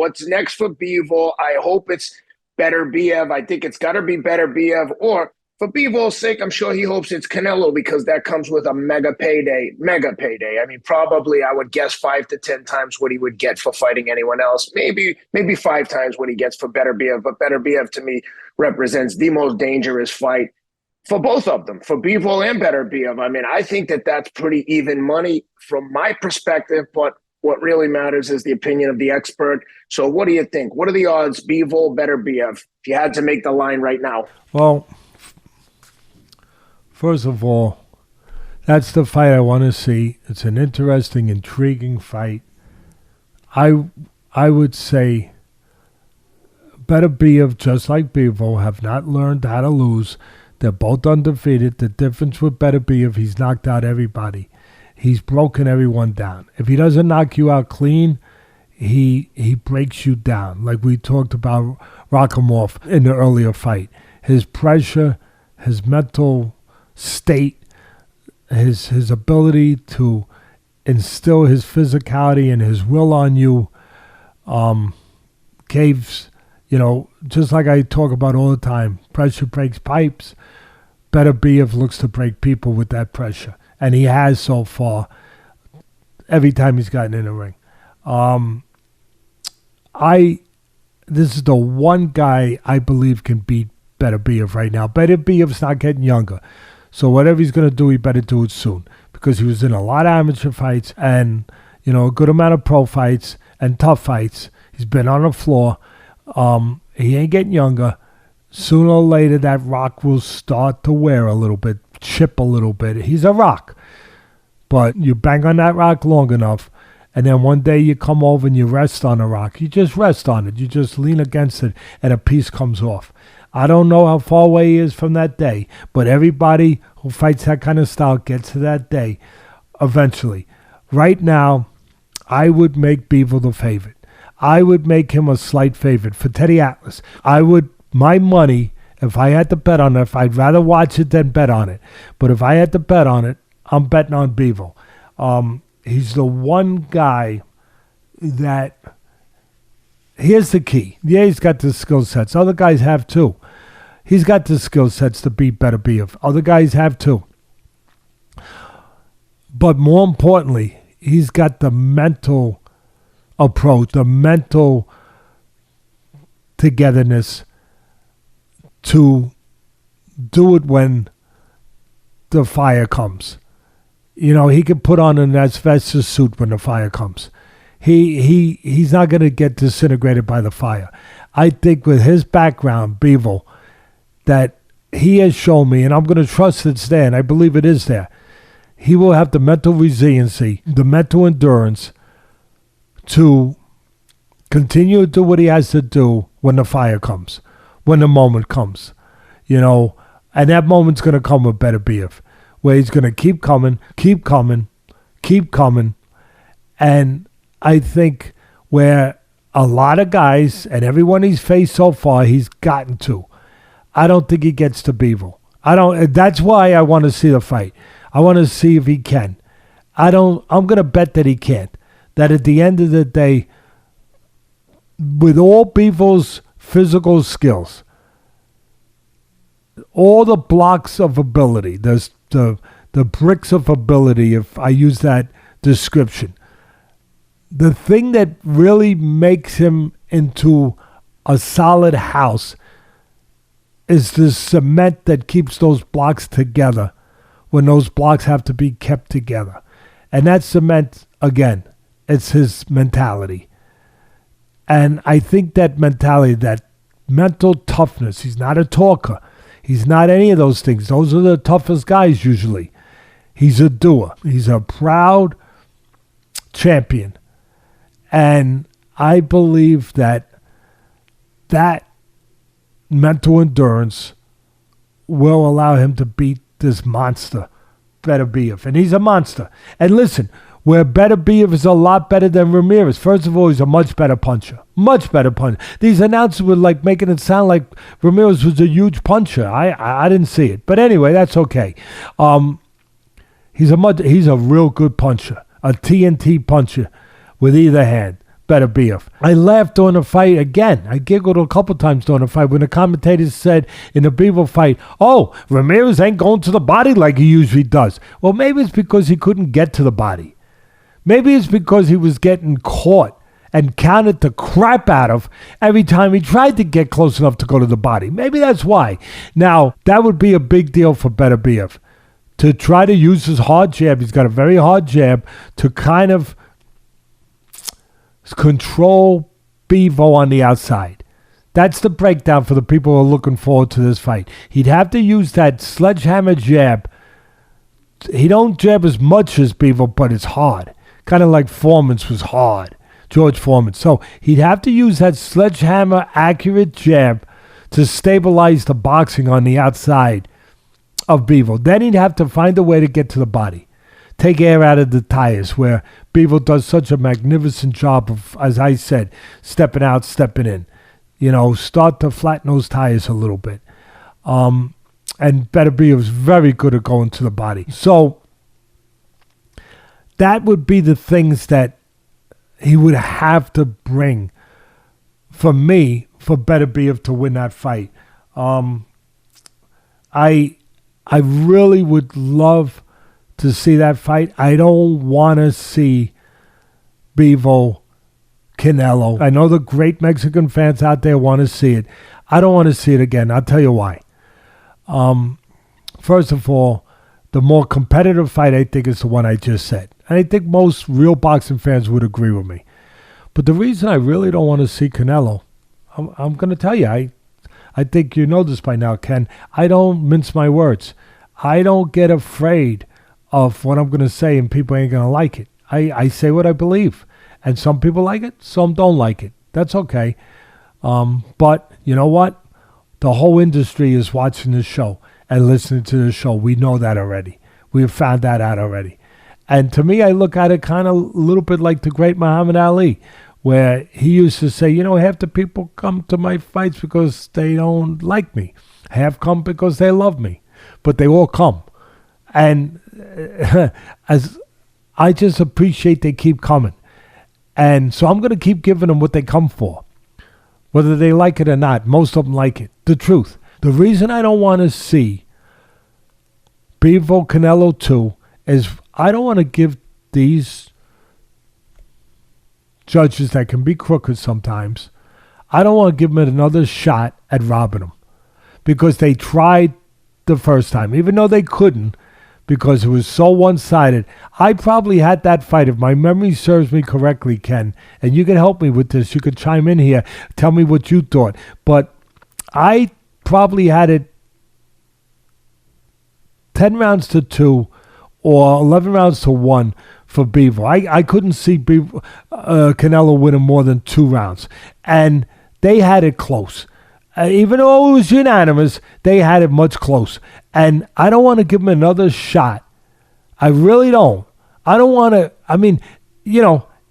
What's next for Bivol? I hope it's Beterbiev. I think it's got to be Beterbiev. Or for Bivol's sake, I'm sure he hopes it's Canelo because that comes with a mega payday. Mega payday. I mean, probably I would guess 5 to 10 times what he would get for fighting anyone else. Maybe 5 times what he gets for Beterbiev. But Beterbiev to me represents the most dangerous fight for both of them, for Bivol and Beterbiev. I mean, I think that that's pretty even money from my perspective, but what really matters is the opinion of the expert. So what do you think? What are the odds, Bivol, Beterbiev, if you had to make the line right now? Well, first of all, that's the fight I want to see. It's an interesting, intriguing fight. I would say Beterbiev, just like Bivol, have not learned how to lose. They're both undefeated. The difference with Beterbiev, he's knocked out everybody. He's broken everyone down. If he doesn't knock you out clean, he breaks you down. Like we talked about Rakhimov in the earlier fight. His pressure, his mental state, his ability to instill his physicality and his will on you, caves, just like I talk about all the time, pressure breaks pipes. Beterbiev looks to break people with that pressure. And he has so far, every time he's gotten in the ring. This is the one guy I believe can beat Beterbiev right now. Beterbiev's not getting younger. So whatever he's going to do, he better do it soon. Because he was in a lot of amateur fights and, a good amount of pro fights and tough fights. He's been on the floor. He ain't getting younger. Sooner or later, that rock will start to wear a little bit, chip a little bit. He's a rock. But you bang on that rock long enough, and then one day you come over and you rest on the rock. You just rest on it. You just lean against it, and a piece comes off. I don't know how far away he is from that day, but everybody who fights that kind of style gets to that day eventually. Right now, I would make Bivol the favorite. I would make him a slight favorite for Teddy Atlas. My money, if I had to bet on it, I'd rather watch it than bet on it. But if I had to bet on it, I'm betting on Bivol. He's the one guy that, here's the key. Yeah, he's got the skill sets. Other guys have too. He's got the skill sets to beat Beterbiev. Other guys have too. But more importantly, he's got the mental approach, the mental togetherness to do it when the fire comes. He can put on an asbestos suit when the fire comes. He's not going to get disintegrated by the fire. I think with his background, Bivol, that he has shown me, and I'm going to trust it's there, and I believe it is there, he will have the mental resiliency, the mental endurance to continue to do what he has to do when the fire comes, when the moment comes, and that moment's going to come with Beterbiev, where he's going to keep coming, and I think where a lot of guys and everyone he's faced so far, he's gotten to. I don't think he gets to Bivol. That's why I want to see the fight. I want to see if he can. I'm going to bet that he can't. That at the end of the day, with all Bivol's physical skills, all the blocks of ability, there's the bricks of ability, if I use that description, the thing that really makes him into a solid house is the cement that keeps those blocks together when those blocks have to be kept together. And that cement, again, it's his mentality. And I think that mentality, that mental toughness, he's not a talker. He's not any of those things. Those are the toughest guys usually. He's a doer. He's a proud champion. And I believe that mental endurance will allow him to beat this monster, Beterbiev. And he's a monster. And listen, where Beterbiev is a lot better than Ramirez. First of all, he's a much better puncher. Much better puncher. These announcers were like making it sound like Ramirez was a huge puncher. I didn't see it. But anyway, that's okay. He's a real good puncher. A TNT puncher with either hand. Beterbiev. I laughed during the fight again. I giggled a couple times during the fight when the commentators said in the Bivol fight, "Oh, Ramirez ain't going to the body like he usually does." Well, maybe it's because he couldn't get to the body. Maybe it's because he was getting caught and counted the crap out of every time he tried to get close enough to go to the body. Maybe that's why. Now, that would be a big deal for Beterbiev to try to use his hard jab. He's got a very hard jab to kind of control Bivol on the outside. That's the breakdown for the people who are looking forward to this fight. He'd have to use that sledgehammer jab. He don't jab as much as Bivol, but it's hard. Kind of like Foreman's was hard. George Foreman. So he'd have to use that sledgehammer accurate jab to stabilize the boxing on the outside of Bivol. Then he'd have to find a way to get to the body. Take air out of the tires, where Bivol does such a magnificent job of, as I said, stepping out, stepping in. Start to flatten those tires a little bit. And Beterbiev's very good at going to the body. So that would be the things that he would have to bring for me, for Beterbiev to win that fight. I really would love to see that fight. I don't want to see Bivol Canelo. I know the great Mexican fans out there want to see it. I don't want to see it again. I'll tell you why. First of all, the more competitive fight, I think, is the one I just said. And I think most real boxing fans would agree with me. But the reason I really don't want to see Canelo, I'm going to tell you, I think you know this by now, Ken. I don't mince my words. I don't get afraid of what I'm going to say and people ain't going to like it. I say what I believe. And some people like it, some don't like it. That's okay. But you know what? The whole industry is watching this show and listening to the show. We know that already. We have found that out already. And to me, I look at it kind of a little bit like the great Muhammad Ali, where he used to say, half the people come to my fights because they don't like me. Half come because they love me. But they all come. And as I just appreciate they keep coming. And so I'm going to keep giving them what they come for, whether they like it or not. Most of them like it. The truth. The reason I don't want to see Bivol Canelo 2 is I don't want to give these judges that can be crooked sometimes, I don't want to give them another shot at robbing them, because they tried the first time, even though they couldn't, because it was so one-sided. I probably had that fight, if my memory serves me correctly, Ken, and you can help me with this. You could chime in here, tell me what you thought. But I probably had it 10 rounds to 2 or 11 rounds to 1 for Bivol. I couldn't see Canelo winning more than 2 rounds. And they had it close. Even though it was unanimous, they had it much close. And I don't want to give them another shot. I really don't. I don't want to,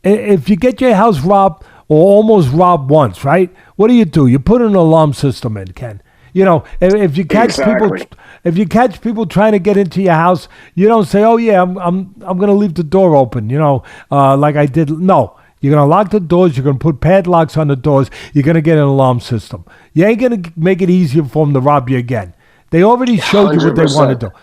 if you get your house robbed or almost robbed once, right? What do? You put an alarm system in, Ken. If you catch people trying to get into your house, you don't say, "Oh yeah, I'm going to leave the door open," like I did. No. You're going to lock the doors. You're going to put padlocks on the doors. You're going to get an alarm system. You ain't going to make it easier for them to rob you again. They already showed 100%. You what they want to do.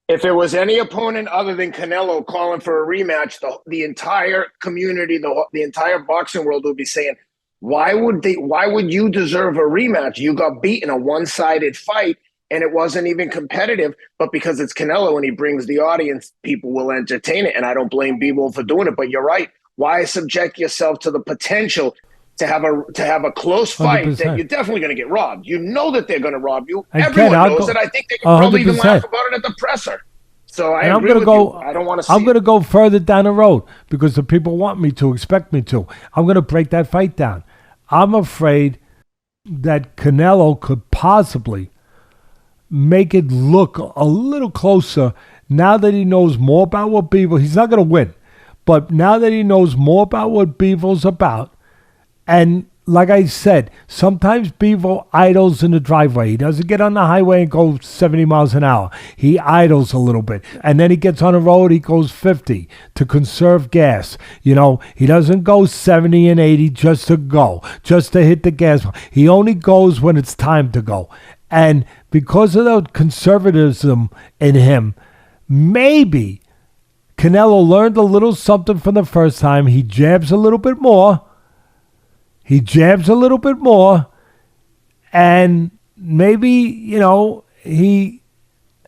If it was any opponent other than Canelo calling for a rematch, the entire community, the entire boxing world would be saying, why would you deserve a rematch? You got beaten a one-sided fight, and it wasn't even competitive. But because it's Canelo and he brings the audience, people will entertain it. And I don't blame Bivol for doing it. But you're right. Why subject yourself to the potential to have a close fight 100%. That you're definitely going to get robbed? You know that they're going to rob you. And Everyone knows it. I think they can probably even laugh about it at the presser. So I agree with you. I don't want to see I'm going to go further down the road because the people want me to, expect me to. I'm going to break that fight down. I'm afraid that Canelo could possibly make it look a little closer now that he knows more about what Bivol. He's not going to win. But now that he knows more about what Bivol's about, and like I said, sometimes Bivol idles in the driveway. He doesn't get on the highway and go 70 miles an hour. He idles a little bit. And then he gets on the road, he goes 50 to conserve gas. You know, he doesn't go 70 and 80 just to go, just to hit the gas. He only goes when it's time to go. And because of the conservatism in him, maybe Canelo learned a little something from the first time. He jabs a little bit more. And maybe, you know, he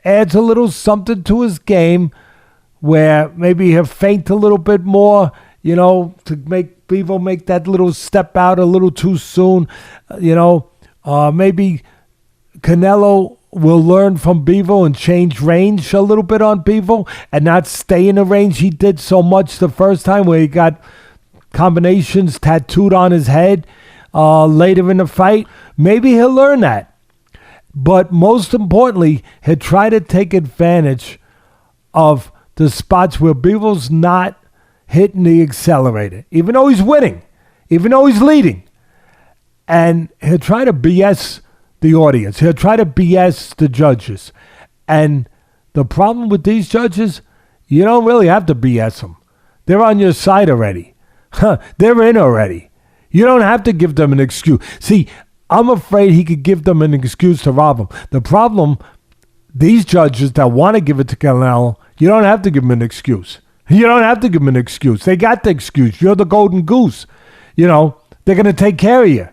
adds a little something to his game where maybe he'll feint a little bit more, you know, to make Bivol make that little step out a little too soon. Maybe Canelo will learn from Bivol and change range a little bit on Bivol and not stay in the range he did so much the first time where he got combinations tattooed on his head later in the fight. Maybe he'll learn that. But most importantly, he'll try to take advantage of the spots where Bivol's not hitting the accelerator, even though he's winning, even though he's leading. And he'll try to BS the audience. He'll try to BS the judges. And the problem with these judges, you don't really have to BS them. They're on your side already. They're in already. You don't have to give them an excuse. See, I'm afraid he could give them an excuse to rob him. The problem, these judges that want to give it to Canelo, you don't have to give them an excuse. You don't have to give them an excuse. They got the excuse. You're the golden goose. You know, they're going to take care of you.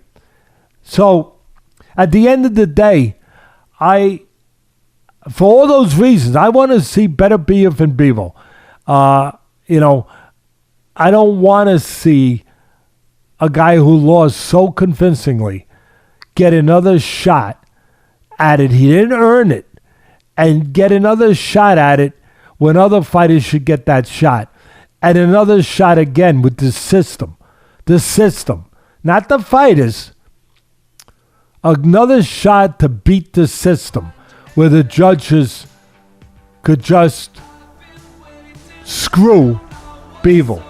So, at the end of the day, for all those reasons, I want to see Beterbiev and Bivol. I don't want to see a guy who lost so convincingly get another shot at it. He didn't earn it. And get another shot at it when other fighters should get that shot. And another shot again with the system. The system. Not the fighters. Another shot to beat the system where the judges could just screw Bivol.